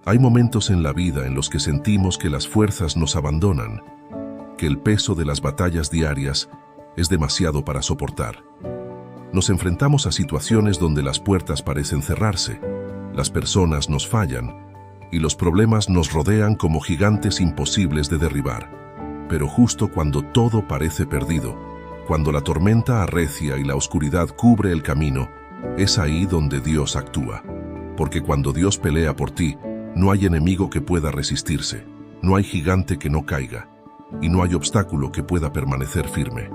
Hay momentos en la vida en los que sentimos que las fuerzas nos abandonan, que el peso de las batallas diarias es demasiado para soportar. Nos enfrentamos a situaciones donde las puertas parecen cerrarse, las personas nos fallan y los problemas nos rodean como gigantes imposibles de derribar. Pero justo cuando todo parece perdido, cuando la tormenta arrecia y la oscuridad cubre el camino, es ahí donde Dios actúa. Porque cuando Dios pelea por ti, no hay enemigo que pueda resistirse, no hay gigante que no caiga, y no hay obstáculo que pueda permanecer firme.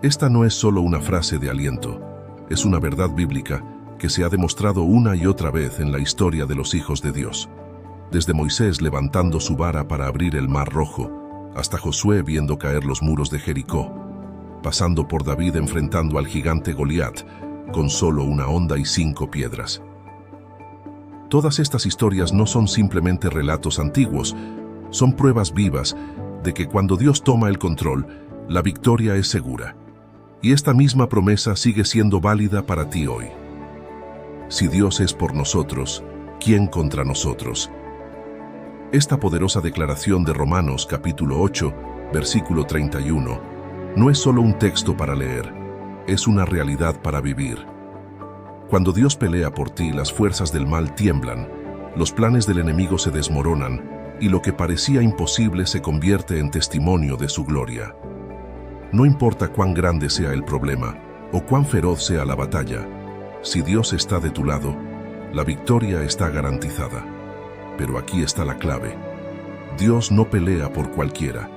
Esta no es solo una frase de aliento, es una verdad bíblica que se ha demostrado una y otra vez en la historia de los hijos de Dios. Desde Moisés levantando su vara para abrir el Mar Rojo, hasta Josué viendo caer los muros de Jericó, pasando por David enfrentando al gigante Goliat con solo una honda y 5 piedras. Todas estas historias no son simplemente relatos antiguos, son pruebas vivas de que cuando Dios toma el control, la victoria es segura. Y esta misma promesa sigue siendo válida para ti hoy. Si Dios es por nosotros, ¿quién contra nosotros? Esta poderosa declaración de Romanos capítulo 8, versículo 31, no es solo un texto para leer, es una realidad para vivir. Cuando Dios pelea por ti, las fuerzas del mal tiemblan, los planes del enemigo se desmoronan y lo que parecía imposible se convierte en testimonio de su gloria. No importa cuán grande sea el problema o cuán feroz sea la batalla, si Dios está de tu lado, la victoria está garantizada. Pero aquí está la clave. Dios no pelea por cualquiera.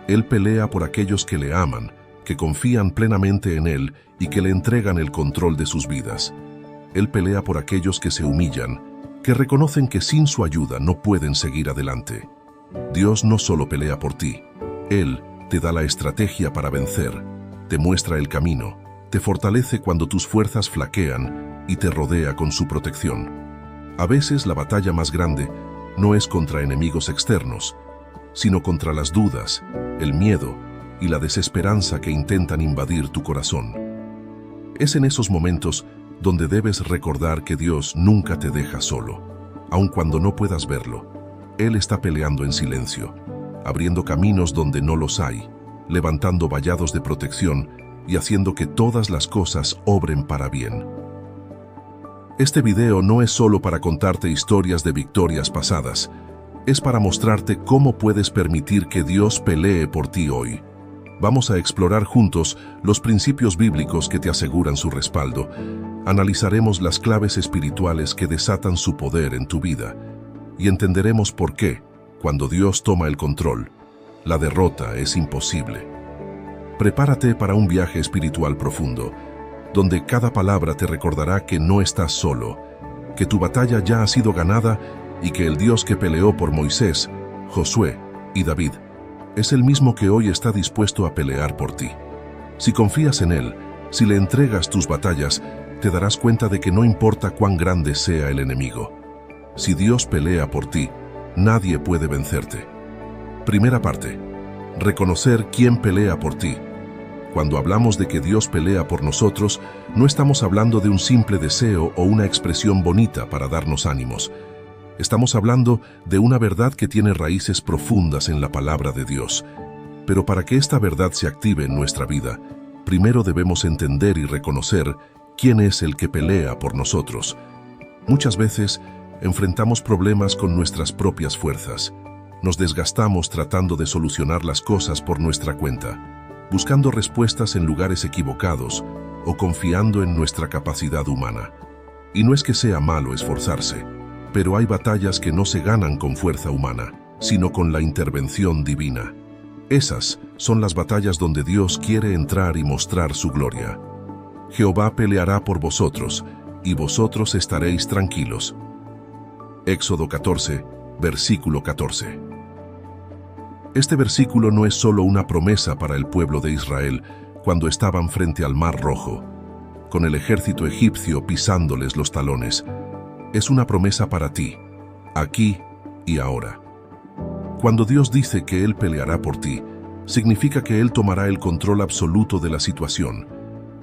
Él pelea por aquellos que le aman, que confían plenamente en Él y que le entregan el control de sus vidas. Él pelea por aquellos que se humillan, que reconocen que sin su ayuda no pueden seguir adelante. Dios no solo pelea por ti, Él te da la estrategia para vencer, te muestra el camino, te fortalece cuando tus fuerzas flaquean y te rodea con su protección. A veces la batalla más grande no es contra enemigos externos, sino contra las dudas, el miedo y la desesperanza que intentan invadir tu corazón. Es en esos momentos donde debes recordar que Dios nunca te deja solo, aun cuando no puedas verlo. Él está peleando en silencio, abriendo caminos donde no los hay, levantando vallados de protección y haciendo que todas las cosas obren para bien. Este video no es solo para contarte historias de victorias pasadas, es para mostrarte cómo puedes permitir que Dios pelee por ti hoy. Vamos a explorar juntos los principios bíblicos que te aseguran su respaldo. Analizaremos las claves espirituales que desatan su poder en tu vida y entenderemos por qué, cuando Dios toma el control, la derrota es imposible. Prepárate para un viaje espiritual profundo, donde cada palabra te recordará que no estás solo, que tu batalla ya ha sido ganada y que el Dios que peleó por Moisés, Josué y David es el mismo que hoy está dispuesto a pelear por ti. Si confías en Él, si le entregas tus batallas, te darás cuenta de que no importa cuán grande sea el enemigo. Si Dios pelea por ti, nadie puede vencerte. Primera parte. Reconocer quién pelea por ti. Cuando hablamos de que Dios pelea por nosotros, no estamos hablando de un simple deseo o una expresión bonita para darnos ánimos. Estamos hablando de una verdad que tiene raíces profundas en la palabra de Dios. Pero para que esta verdad se active en nuestra vida, primero debemos entender y reconocer quién es el que pelea por nosotros. Muchas veces enfrentamos problemas con nuestras propias fuerzas. Nos desgastamos tratando de solucionar las cosas por nuestra cuenta, buscando respuestas en lugares equivocados o confiando en nuestra capacidad humana. Y no es que sea malo esforzarse, pero hay batallas que no se ganan con fuerza humana, sino con la intervención divina. Esas son las batallas donde Dios quiere entrar y mostrar su gloria. Jehová peleará por vosotros, y vosotros estaréis tranquilos. Éxodo 14, versículo 14. Este versículo no es solo una promesa para el pueblo de Israel cuando estaban frente al Mar Rojo, con el ejército egipcio pisándoles los talones. Es una promesa para ti, aquí y ahora. Cuando Dios dice que Él peleará por ti, significa que Él tomará el control absoluto de la situación,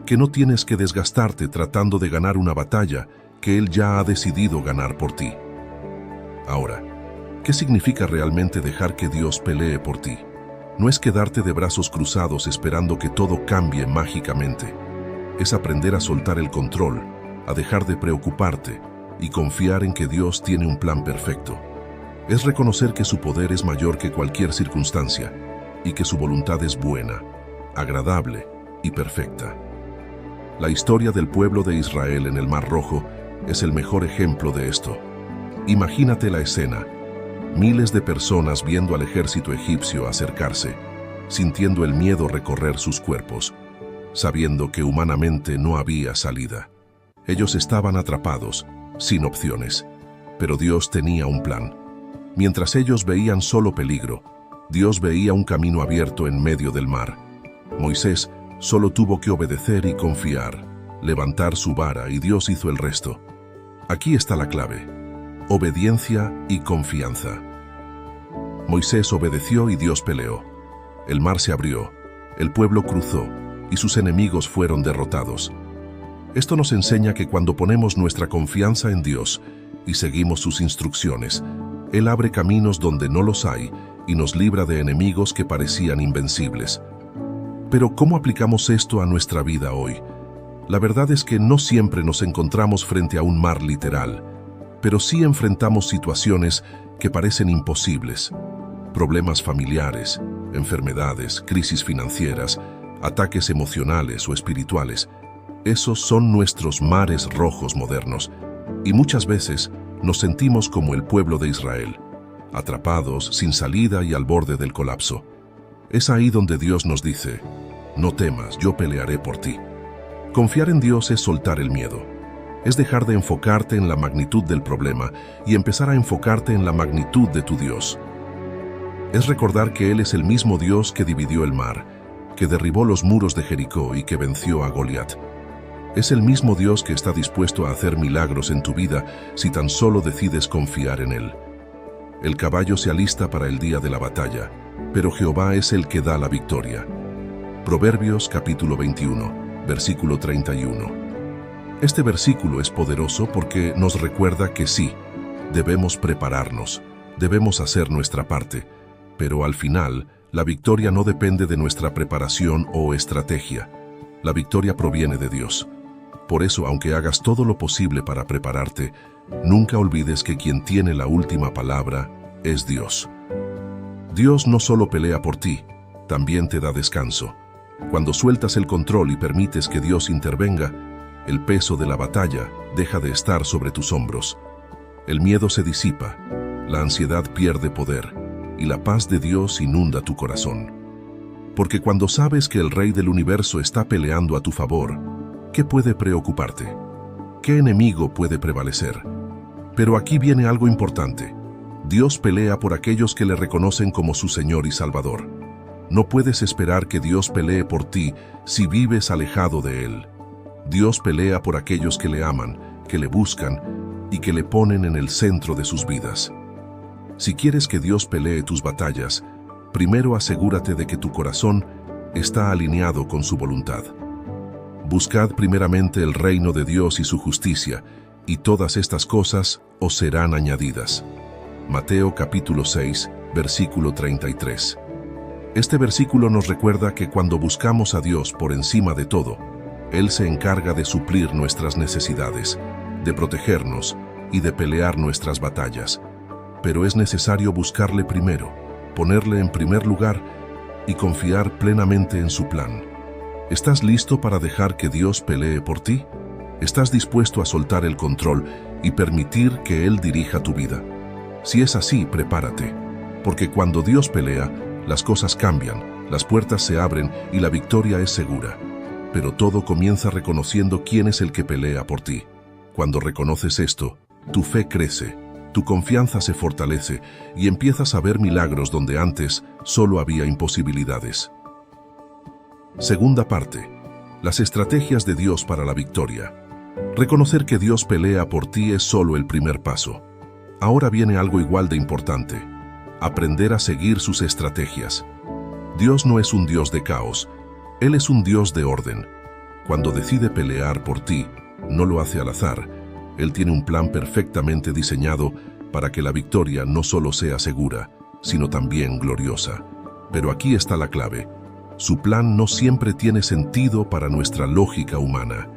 que no tienes que desgastarte tratando de ganar una batalla que Él ya ha decidido ganar por ti. Ahora, ¿qué significa realmente dejar que Dios pelee por ti? No es quedarte de brazos cruzados esperando que todo cambie mágicamente. Es aprender a soltar el control, a dejar de preocuparte y confiar en que Dios tiene un plan perfecto. Es reconocer que su poder es mayor que cualquier circunstancia y que su voluntad es buena, agradable y perfecta. La historia del pueblo de Israel en el Mar Rojo es el mejor ejemplo de esto. Imagínate la escena. Miles de personas viendo al ejército egipcio acercarse, sintiendo el miedo recorrer sus cuerpos, sabiendo que humanamente no había salida. Ellos estaban atrapados, sin opciones, pero Dios tenía un plan. Mientras ellos veían solo peligro, Dios veía un camino abierto en medio del mar. Moisés solo tuvo que obedecer y confiar, levantar su vara y Dios hizo el resto. Aquí está la clave: obediencia y confianza. Moisés obedeció y Dios peleó. El mar se abrió, el pueblo cruzó y sus enemigos fueron derrotados. Esto nos enseña que cuando ponemos nuestra confianza en Dios y seguimos sus instrucciones, Él abre caminos donde no los hay y nos libra de enemigos que parecían invencibles. Pero ¿cómo aplicamos esto a nuestra vida hoy? La verdad es que no siempre nos encontramos frente a un mar literal, pero sí enfrentamos situaciones que parecen imposibles. Problemas familiares, enfermedades, crisis financieras, ataques emocionales o espirituales. Esos son nuestros mares rojos modernos, y muchas veces nos sentimos como el pueblo de Israel, atrapados, sin salida y al borde del colapso. Es ahí donde Dios nos dice: no temas, yo pelearé por ti. Confiar en Dios es soltar el miedo. Es dejar de enfocarte en la magnitud del problema y empezar a enfocarte en la magnitud de tu Dios. Es recordar que Él es el mismo Dios que dividió el mar, que derribó los muros de Jericó y que venció a Goliat. Es el mismo Dios que está dispuesto a hacer milagros en tu vida si tan solo decides confiar en Él. El caballo se alista para el día de la batalla, pero Jehová es el que da la victoria. Proverbios capítulo 21, versículo 31. Este versículo es poderoso porque nos recuerda que sí, debemos prepararnos, debemos hacer nuestra parte, pero al final, la victoria no depende de nuestra preparación o estrategia. La victoria proviene de Dios. Por eso, aunque hagas todo lo posible para prepararte, nunca olvides que quien tiene la última palabra es Dios. Dios no solo pelea por ti, también te da descanso. Cuando sueltas el control y permites que Dios intervenga, el peso de la batalla deja de estar sobre tus hombros. El miedo se disipa, la ansiedad pierde poder y la paz de Dios inunda tu corazón. Porque cuando sabes que el Rey del Universo está peleando a tu favor, ¿qué puede preocuparte? ¿Qué enemigo puede prevalecer? Pero aquí viene algo importante. Dios pelea por aquellos que le reconocen como su Señor y Salvador. No puedes esperar que Dios pelee por ti si vives alejado de Él. Dios pelea por aquellos que le aman, que le buscan y que le ponen en el centro de sus vidas. Si quieres que Dios pelee tus batallas, primero asegúrate de que tu corazón está alineado con su voluntad. Buscad primeramente el reino de Dios y su justicia, y todas estas cosas os serán añadidas. Mateo capítulo 6, versículo 33. Este versículo nos recuerda que cuando buscamos a Dios por encima de todo, Él se encarga de suplir nuestras necesidades, de protegernos y de pelear nuestras batallas. Pero es necesario buscarle primero, ponerle en primer lugar y confiar plenamente en su plan. ¿Estás listo para dejar que Dios pelee por ti? ¿Estás dispuesto a soltar el control y permitir que Él dirija tu vida? Si es así, prepárate, porque cuando Dios pelea, las cosas cambian, las puertas se abren y la victoria es segura. Pero todo comienza reconociendo quién es el que pelea por ti. Cuando reconoces esto, tu fe crece, tu confianza se fortalece y empiezas a ver milagros donde antes solo había imposibilidades. Segunda parte. Las estrategias de Dios para la victoria. Reconocer que Dios pelea por ti es solo el primer paso. Ahora viene algo igual de importante: aprender a seguir sus estrategias. Dios no es un Dios de caos, Él es un Dios de orden. Cuando decide pelear por ti, no lo hace al azar. Él tiene un plan perfectamente diseñado para que la victoria no solo sea segura, sino también gloriosa. Pero aquí está la clave. Su plan no siempre tiene sentido para nuestra lógica humana.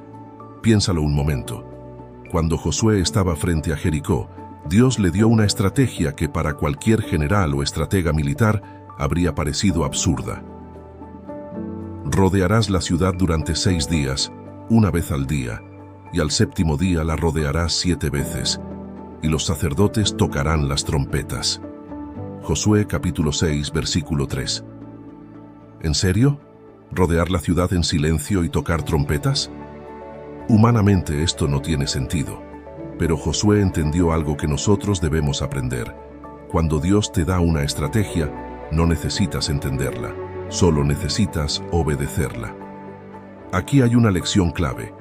Piénsalo un momento. Cuando Josué estaba frente a Jericó, Dios le dio una estrategia que para cualquier general o estratega militar habría parecido absurda. Rodearás la ciudad durante 6 días, una vez al día, y al séptimo día la rodearás 7 veces, y los sacerdotes tocarán las trompetas. Josué capítulo 6, versículo 3. ¿En serio? ¿Rodear la ciudad en silencio y tocar trompetas? Humanamente esto no tiene sentido, pero Josué entendió algo que nosotros debemos aprender. Cuando Dios te da una estrategia, no necesitas entenderla, solo necesitas obedecerla. Aquí hay una lección clave.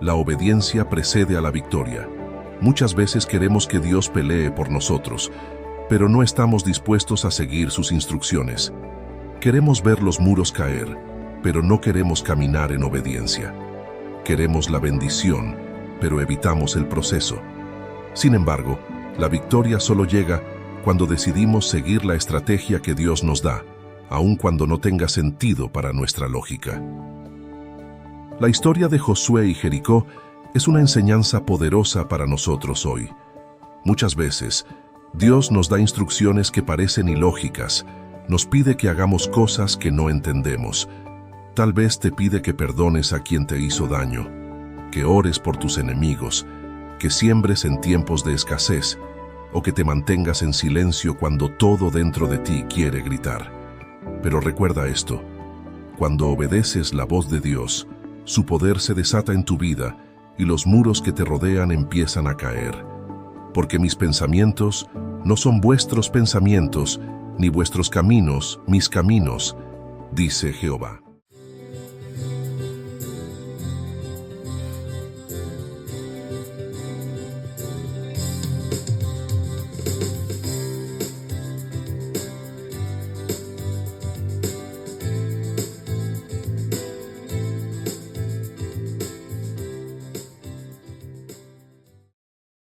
La obediencia precede a la victoria. Muchas veces queremos que Dios pelee por nosotros, pero no estamos dispuestos a seguir sus instrucciones. Queremos ver los muros caer, pero no queremos caminar en obediencia. Queremos la bendición, pero evitamos el proceso. Sin embargo, la victoria solo llega cuando decidimos seguir la estrategia que Dios nos da, aun cuando no tenga sentido para nuestra lógica. La historia de Josué y Jericó es una enseñanza poderosa para nosotros hoy. Muchas veces, Dios nos da instrucciones que parecen ilógicas, nos pide que hagamos cosas que no entendemos. Tal vez te pide que perdones a quien te hizo daño, que ores por tus enemigos, que siembres en tiempos de escasez, o que te mantengas en silencio cuando todo dentro de ti quiere gritar. Pero recuerda esto: cuando obedeces la voz de Dios, su poder se desata en tu vida y los muros que te rodean empiezan a caer. Porque mis pensamientos no son vuestros pensamientos, ni vuestros caminos mis caminos, dice Jehová.